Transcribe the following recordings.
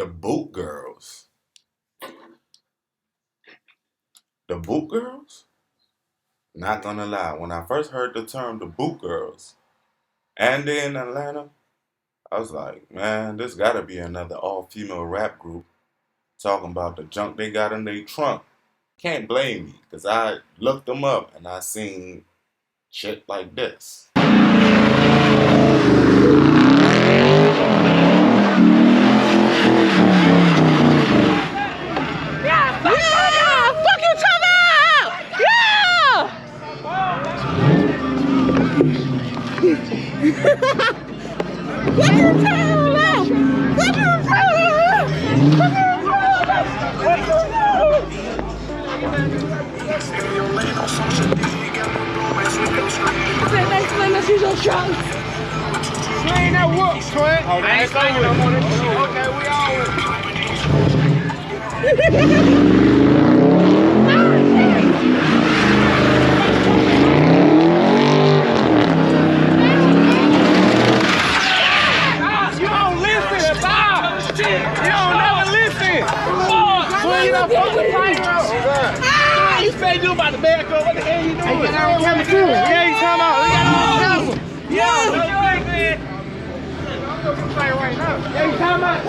The Boot Girls. The Boot Girls? Not gonna lie, when I first heard the term the Boot Girls, and they in Atlanta, I was like, man, this gotta be another all-female rap group talking about the junk they got in their trunk. Can't blame me, because I looked them up and I seen shit like this. Ain't that whoop, twin? Oh, I ain't saying no more. Okay, we all You don't listen, Bob. You don't never listen. Twin, you don't fucking fight up. You say you about to back up. What the hell you doing? Yeah, you talking about. We got all the yeah, what you ain't saying? Right now. Yeah, you talking about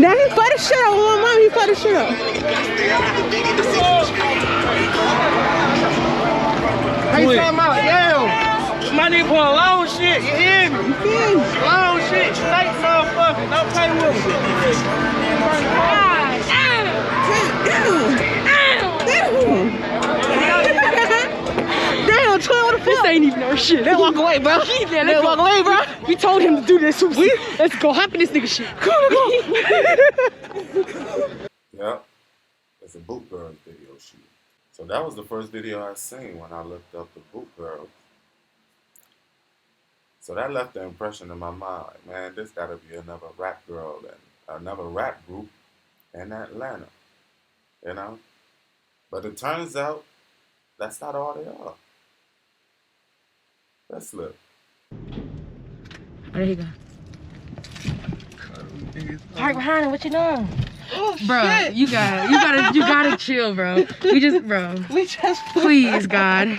Now he for the shit up. Little mom, he for the shit up. How you talking about? Yeah. My nigga put a long shit. You hear me? You feel me? Long shit. Straight motherfucker. Don't play with me. Damn, twin, what the fuck? This ain't even our shit. Let's walk away, bro. Let's walk away, bro. We told him to do this. Let's go hop in this nigga shit. Come on. Yep, it's a Boot Girls video shoot. So that was the first video I seen when I looked up the Boot Girls. So that left the impression in my mind, like, man, this gotta be another rap girl and another rap group in Atlanta, you know? But it turns out that's not all they are. Let's look. There you go. Park behind him, what you doing? Oh, bro, shit. you gotta chill, bro. We just please, God.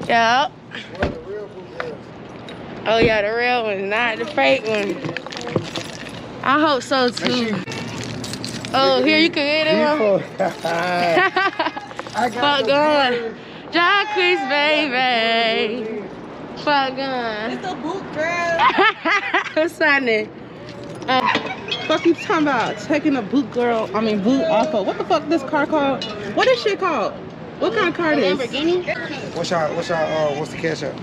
Yeah. Oh yeah, the real one, not the fake one. I hope so too. Oh, here you can get it. Fuck gun. Jacquees, baby. Fuck gun. It's the Boot Girl. What's happening? Fuck you talking about taking a boot off of, what the fuck this car called? What is shit called? What kind of car this? Lamborghini? What's the cash out?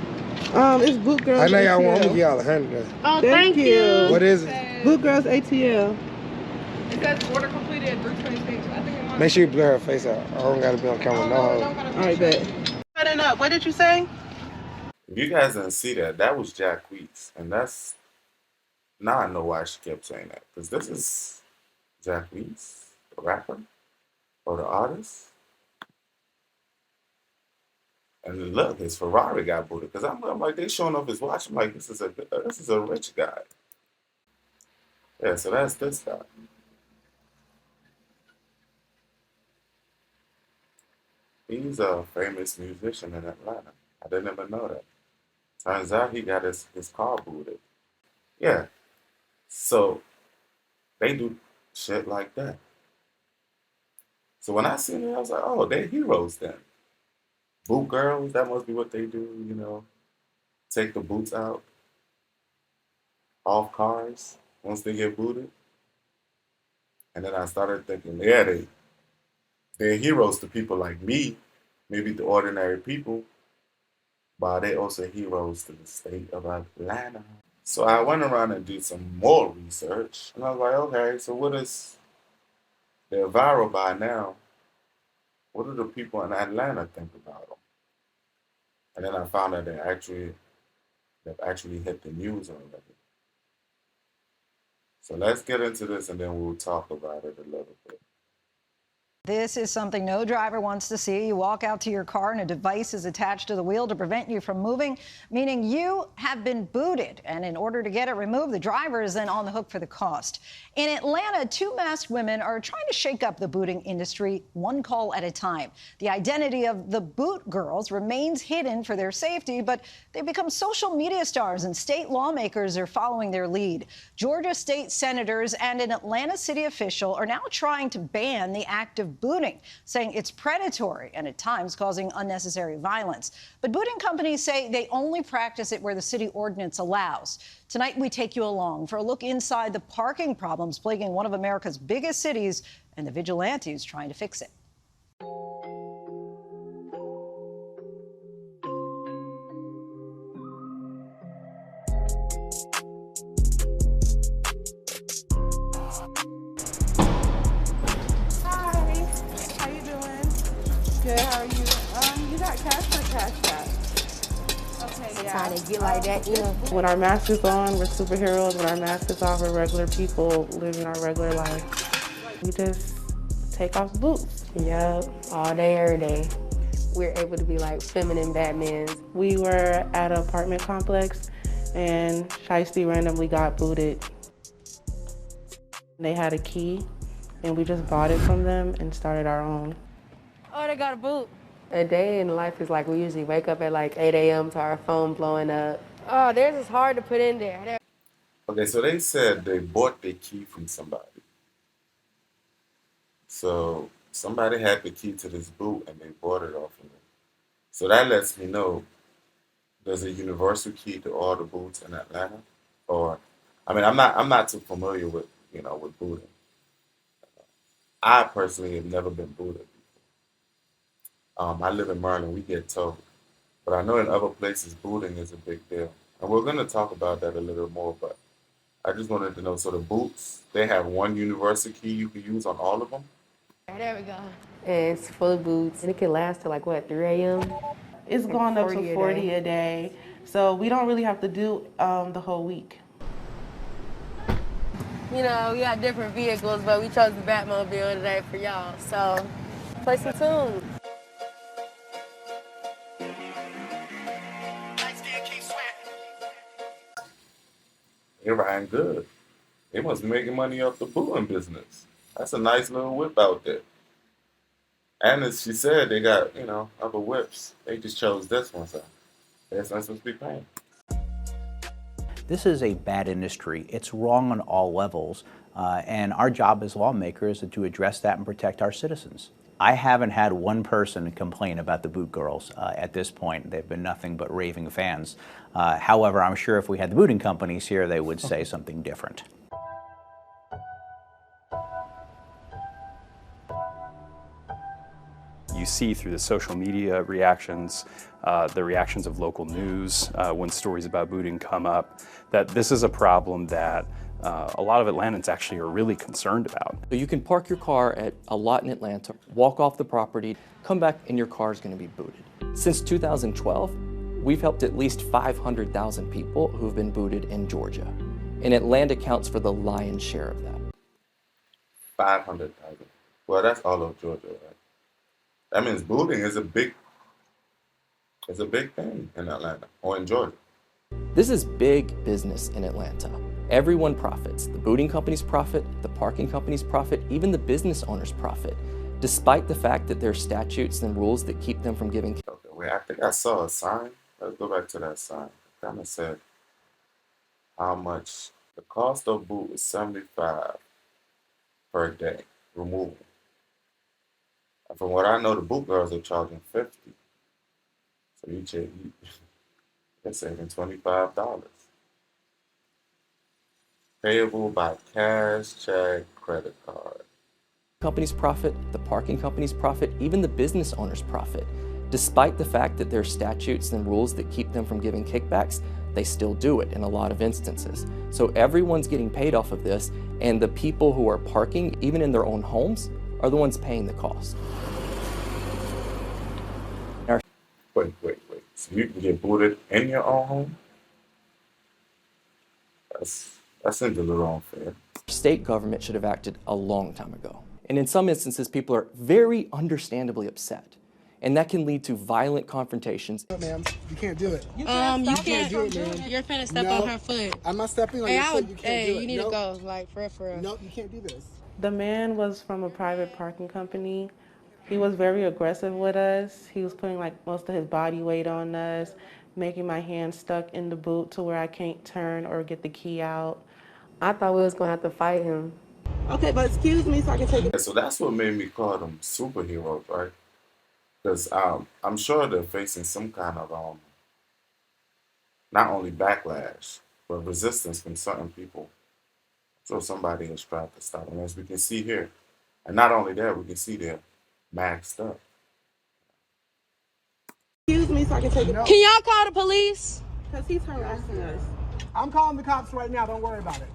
It's Boot Girls I know y'all want, I'm ATL. gonna give y'all 100. Oh, Thank you. What is it? Boot Girls ATL. It says order completed at 326. I think it might Make sure you blur her face out. I don't gotta be on camera, no hoe. Alright, bet. Cutting up. What did you say? If you guys didn't see that, that was Jacquees. And that's, now I know why she kept saying that. Because this is Jacquees, the rapper, or the artist. And look, his Ferrari got booted. Because I'm like, they showing off his watch. I'm like, this is a rich guy. Yeah, so that's this guy. He's a famous musician in Atlanta. I didn't even know that. Turns out he got his car booted. Yeah. So they do shit like that. So when I seen it, I was like, oh, they're heroes then. Boot girls, that must be what they do, you know. Take the boots out off cars once they get booted. And then I started thinking, yeah, they're heroes to people like me, maybe the ordinary people, but they're also heroes to the state of Atlanta. So I went around and did some more research, and I was like, okay, so what is, they're viral by now, what do the people in Atlanta think about them? And then I found out they've actually hit the news already. So let's get into this and then we'll talk about it a little bit. This is something no driver wants to see. You walk out to your car and a device is attached to the wheel to prevent you from moving, meaning you have been booted. And in order to get it removed, the driver is then on the hook for the cost. In Atlanta, two masked women are trying to shake up the booting industry one call at a time. The identity of the boot girls remains hidden for their safety, but they've become social media stars and state lawmakers are following their lead. Georgia state senators and an Atlanta city official are now trying to ban the act of booting, saying it's predatory and at times causing unnecessary violence. But booting companies say they only practice it where the city ordinance allows. Tonight, we take you along for a look inside the parking problems plaguing one of America's biggest cities and the vigilantes trying to fix it. Good, how are you? You got cash for cash back. Okay, yeah. Trying to get like that, you know. When our mask is on, we're superheroes. When our mask is off, we're regular people living our regular life. We just take off the boots. Yep, all day, every day. We're able to be like feminine Batmans. We were at an apartment complex and Shiesty randomly got booted. They had a key and we just bought it from them and started our own. Oh, they got a boot. A day in life is like we usually wake up at like 8 a.m. to our phone blowing up. Oh, theirs is hard to put in there. Okay, so they said they bought the key from somebody. So somebody had the key to this boot and they bought it off of them. So that lets me know there's a universal key to all the boots in Atlanta. Or, I mean, I'm not too familiar with with booting. I personally have never been booted. I live in Maryland, we get towed. But I know in other places, booting is a big deal. And we're going to talk about that a little more, but I just wanted to know, so the boots, they have one universal key you can use on all of them? There we go. And it's full of boots. And it can last till like, what, 3 a.m.? It's Like going up 40 to a 40 day. a day. So we don't really have to do the whole week. You know, we got different vehicles, but we chose the Batmobile today for y'all. So play some tunes. They're riding good. They must be making money off the booting business. That's a nice little whip out there. And as she said, they got, other whips. They just chose this one, so that's not supposed to be paying. This is a bad industry. It's wrong on all levels. And our job as lawmakers is to address that and protect our citizens. I haven't had one person complain about the boot girls at this point. They've been nothing but raving fans. However, I'm sure if we had the booting companies here, they would say something different. You see through the social media reactions, the reactions of local news when stories about booting come up, that this is a problem that a lot of Atlantans actually are really concerned about. So you can park your car at a lot in Atlanta, walk off the property, come back and your car is going to be booted. Since 2012, we've helped at least 500,000 people who've been booted in Georgia. And Atlanta counts for the lion's share of that. 500,000. Well, that's all of Georgia, right? That means booting is a big thing in Atlanta or in Georgia. This is big business in Atlanta. Everyone profits. The booting companies profit, the parking companies profit, even the business owners profit, despite the fact that there are statutes and rules that keep them from giving. Okay, wait, I think I saw a sign. Let's go back to that sign. It kind of said how much the cost of boot is $75 per day removal. And from what I know, the boot girls are charging $50. So they're saving $25. Payable by cash, check, credit card. Companies profit, the parking companies profit, even the business owners profit. Despite the fact that there are statutes and rules that keep them from giving kickbacks, they still do it in a lot of instances. So everyone's getting paid off of this, and the people who are parking, even in their own homes, are the ones paying the cost. Wait. So you can get booted in your own home? That seems a little unfair. State government should have acted a long time ago. And in some instances, people are very understandably upset. And that can lead to violent confrontations. No, ma'am, you can't do it. You can't do it, man. You're finna step No, on her foot. I'm not stepping on Hey, your I foot. would, You can't do it. you need No. to go, like, for real. No, you can't do this. The man was from a private parking company. He was very aggressive with us. He was putting like most of his body weight on us, making my hand stuck in the boot to where I can't turn or get the key out. I thought we was gonna have to fight him. Okay, but excuse me so I can take it. So that's what made me call them superheroes, right? Because I'm sure they're facing some kind of not only backlash, but resistance from certain people. So somebody has tried to stop them, as we can see here. And not only that, we can see they're maxed up. Excuse me so I can take it. Can y'all call the police? Because he's harassing us. I'm calling the cops right now. Don't worry about it.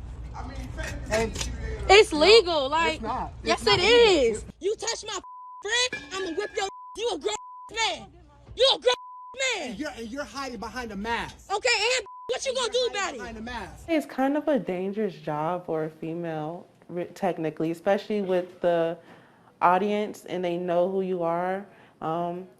It's legal, like. It's not. Yes, it is. You touch my friend, I'ma whip your. You a grown man. You a grown man. And you're hiding behind a mask. Okay, and what you gonna do about it? Behind a mask. It's kind of a dangerous job for a female, technically, especially with the audience and they know who you are.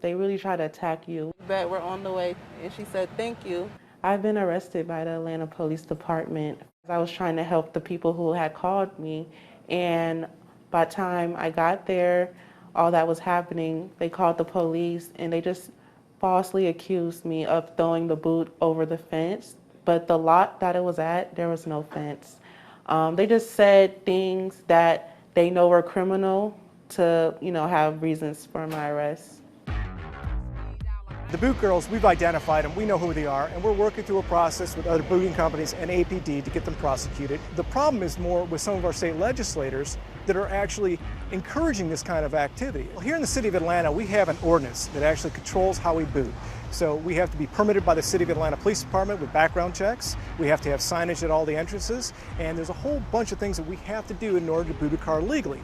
They really try to attack you. But we're on the way, and she said thank you. I've been arrested by the Atlanta Police Department. I was trying to help the people who had called me, and by the time I got there, all that was happening, they called the police and they just falsely accused me of throwing the boot over the fence. But the lot that it was at, there was no fence. They just said things that they know were criminal to, have reasons for my arrest. The boot girls, we've identified them, we know who they are, and we're working through a process with other booting companies and APD to get them prosecuted. The problem is more with some of our state legislators that are actually encouraging this kind of activity. Well, here in the city of Atlanta, we have an ordinance that actually controls how we boot. So we have to be permitted by the City of Atlanta Police Department with background checks. We have to have signage at all the entrances, and there's a whole bunch of things that we have to do in order to boot a car legally.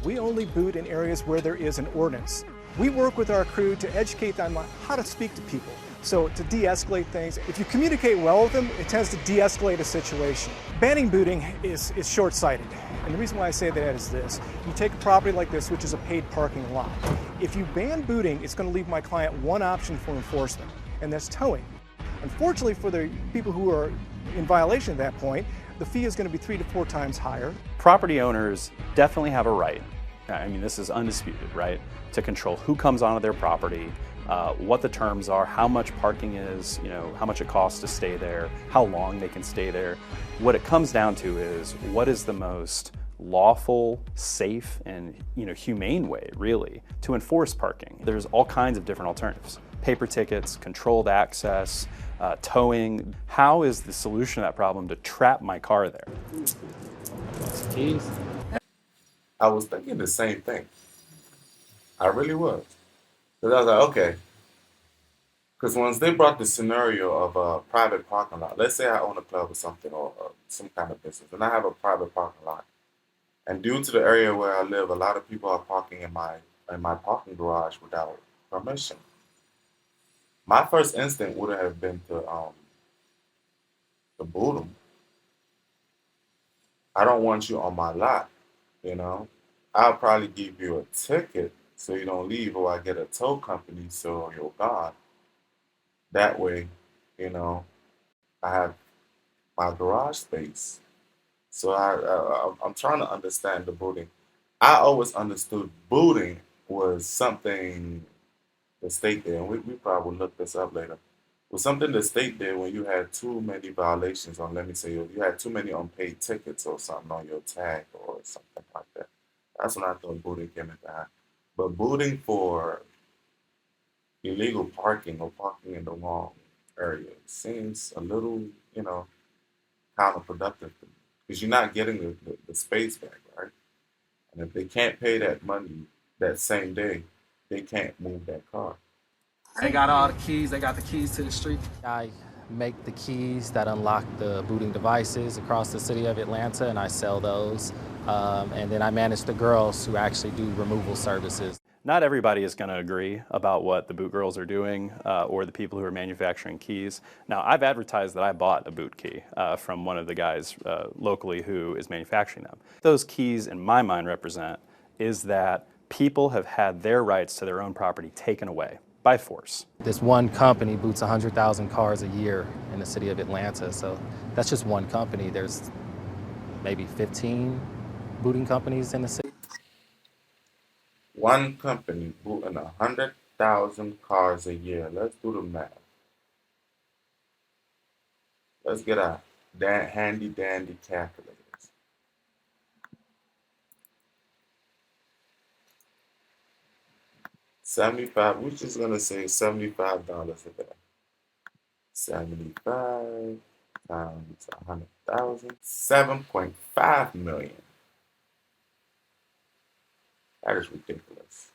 We only boot in areas where there is an ordinance. We work with our crew to educate them on how to speak to people. So to de-escalate things, if you communicate well with them, it tends to de-escalate a situation. Banning booting is short-sighted. And the reason why I say that is this. You take a property like this, which is a paid parking lot. If you ban booting, it's going to leave my client one option for enforcement, and that's towing. Unfortunately for the people who are in violation at that point, the fee is going to be 3 to 4 times higher. Property owners definitely have a right, I mean, this is undisputed, right, to control who comes onto their property, what the terms are, how much parking is, how much it costs to stay there, how long they can stay there. What it comes down to is what is the most lawful, safe, and humane way, really, to enforce parking. There's all kinds of different alternatives. Paper tickets, controlled access, towing. How is the solution to that problem to trap my car there? Keys. I was thinking the same thing. I really was. Because I was like, okay. Because once they brought the scenario of a private parking lot, let's say I own a club or something, or some kind of business, and I have a private parking lot. And due to the area where I live, a lot of people are parking in my parking garage without permission. My first instinct would have been to boot them. I don't want you on my lot, I'll probably give you a ticket so you don't leave, or I get a tow company so you're gone. That way, I have my garage space. So I'm trying to understand the booting. I always understood booting was something the state did, and we probably will look this up later. Was something the state did when you had too many violations on, let me say, you had too many unpaid tickets or something on your tag or something like that. That's when I thought booting came into hand. But booting for illegal parking or parking in the wrong area seems a little, counterproductive to me. Because you're not getting the space back, right? And if they can't pay that money that same day, they can't move that car. They got all the keys. They got the keys to the street. I make the keys that unlock the booting devices across the city of Atlanta, and I sell those. And then I manage the girls who actually do removal services. Not everybody is going to agree about what the boot girls are doing or the people who are manufacturing keys. Now, I've advertised that I bought a boot key from one of the guys locally who is manufacturing them. Those keys, in my mind, represent is that people have had their rights to their own property taken away by force. This one company boots 100,000 cars a year in the city of Atlanta, so that's just one company. There's maybe 15 booting companies in the city. One company booting 100,000 cars a year. Let's do the math. Let's get our handy dandy calculators. $75. We're just gonna say $75 a day. 75 times 100,000. 7.5 million. That is ridiculous.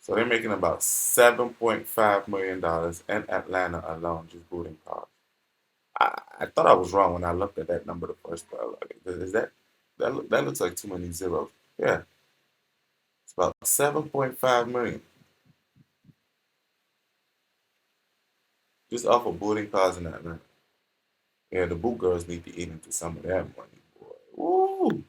So they're making about $7.5 million in Atlanta alone, just booting cars. I thought I was wrong when I looked at that number the first time. Is that looks like too many zeros? Yeah, it's about 7.5 million just off of booting cars in Atlanta. Yeah, the boot girls need to eat into some of that money, boy. Woo!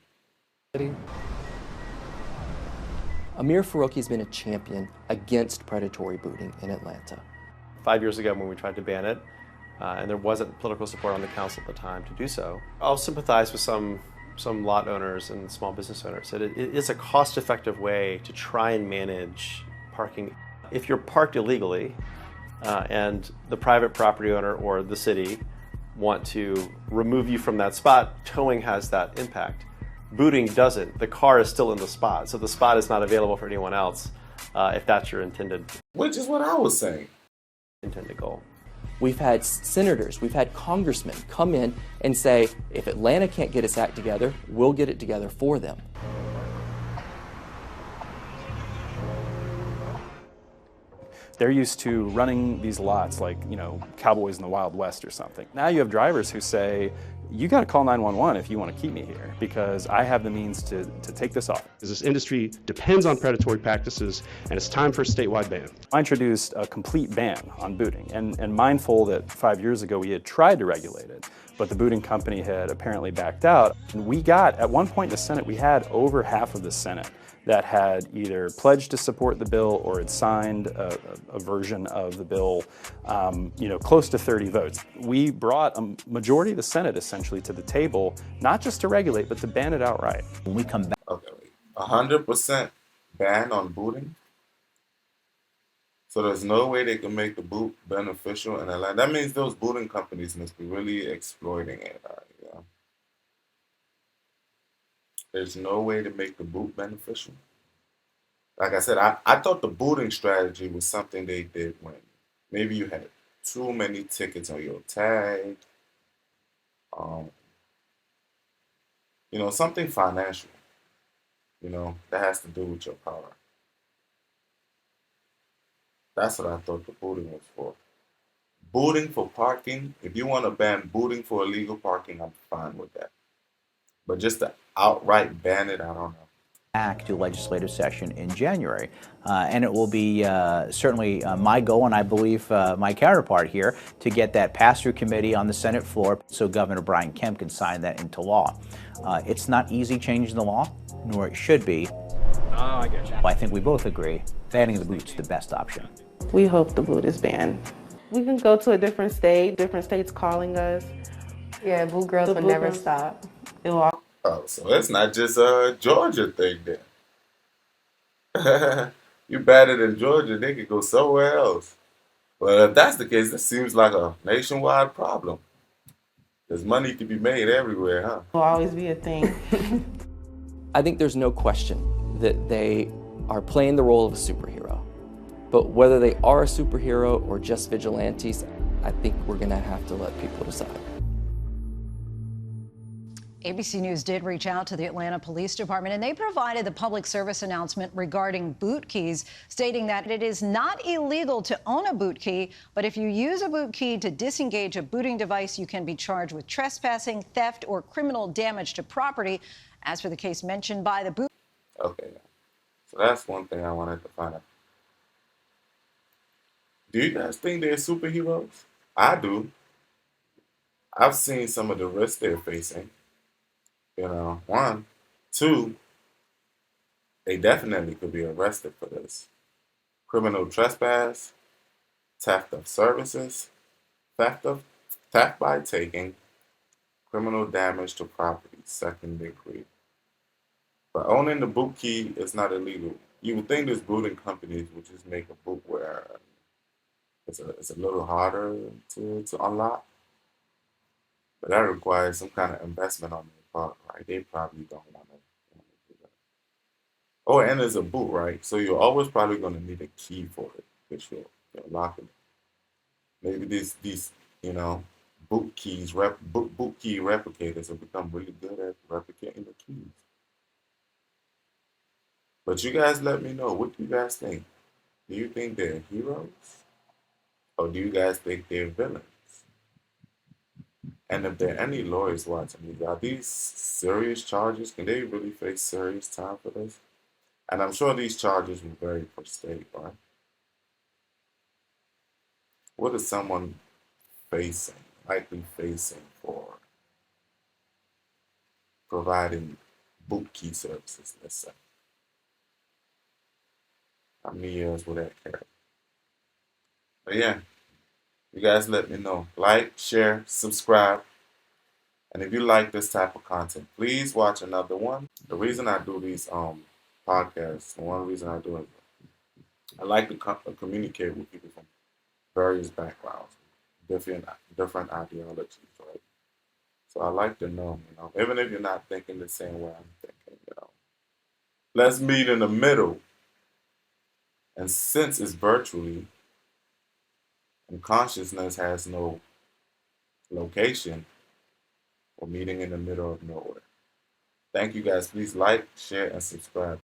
Amir Faruqi has been a champion against predatory booting in Atlanta. 5 years ago when we tried to ban it, and there wasn't political support on the council at the time to do so, I'll sympathize with some lot owners and small business owners that it is a cost-effective way to try and manage parking. If you're parked illegally and the private property owner or the city want to remove you from that spot, towing has that impact. Booting doesn't. The car is still in the spot, so the spot is not available for anyone else if that's your intended. Which is what I was saying. Intended goal. We've had senators, we've had congressmen come in and say, if Atlanta can't get its act together, we'll get it together for them. They're used to running these lots like, Cowboys in the Wild West or something. Now you have drivers who say, you got to call 911 if you want to keep me here because I have the means to take this off. This industry depends on predatory practices, and it's time for a statewide ban. I introduced a complete ban on booting, and mindful that 5 years ago we had tried to regulate it, but the booting company had apparently backed out. And we got, at one point in the Senate, we had over half of the Senate that had either pledged to support the bill or had signed a version of the bill, close to 30 votes. We brought a majority of the Senate essentially to the table, not just to regulate, but to ban it outright. When we come back. Okay, 100% ban on booting? So there's no way they can make the boot beneficial in Atlanta. That means those booting companies must be really exploiting it. There's no way to make the boot beneficial. Like I said, I thought the booting strategy was something they did when maybe you had too many tickets on your tag. Something financial, that has to do with your power. That's what I thought the booting was for. Booting for parking, if you want to ban booting for illegal parking, I'm fine with that. But just to outright ban it, I don't know. Back to legislative session in January. And it will be certainly my goal, and I believe my counterpart here, to get that passed through committee on the Senate floor so Governor Brian Kemp can sign that into law. It's not easy changing the law, nor it should be. Oh, I get you. I think we both agree banning the boot is the best option. We hope the boot is banned. We can go to a different state, different states calling us. Yeah, boot girls would never stop. Oh, so it's not just a Georgia thing then. You bad it in Georgia, they could go somewhere else. Well, if that's the case, that seems like a nationwide problem. There's money to be made everywhere, huh? Will always be a thing. I think there's no question that they are playing the role of a superhero. But whether they are a superhero or just vigilantes, I think we're going to have to let people decide. ABC News did reach out to the Atlanta Police Department, and they provided the public service announcement regarding boot keys, stating that it is not illegal to own a boot key, but if you use a boot key to disengage a booting device, you can be charged with trespassing, theft, or criminal damage to property. As for the case mentioned by the boot... Okay. So that's one thing I wanted to find out. Do you guys think they're superheroes? I do. I've seen some of the risks they're facing. You know, one. Two, they definitely could be arrested for this. Criminal trespass, theft of services, theft by taking, criminal damage to property, second degree. But owning the boot key is not illegal. You would think these booting companies would just make a boot where it's a little harder to unlock. But that requires some kind of investment on their part, right? They probably don't want to do that. Oh, and there's a boot, right? So you're always probably going to need a key for it, which you'll lock it. Maybe these boot key replicators have become really good at replicating the keys. But you guys let me know. What do you guys think? Do you think they're heroes? Or do you guys think they're villains? And if there are any lawyers watching these, are these serious charges? Can they really face serious time for this? And I'm sure these charges will vary per state, right? What is someone likely facing for providing boot key services, let's say? How many years will that carry? But yeah, you guys let me know. Like, share, subscribe. And if you like this type of content, please watch another one. The reason I do these podcasts, one reason I do it, I like to communicate with people from various backgrounds, different ideologies, right? So I like to know, even if you're not thinking the same way I'm thinking, let's meet in the middle. And since it's virtually, and consciousness has no location, we're meeting in the middle of nowhere. Thank you guys. Please like, share, and subscribe.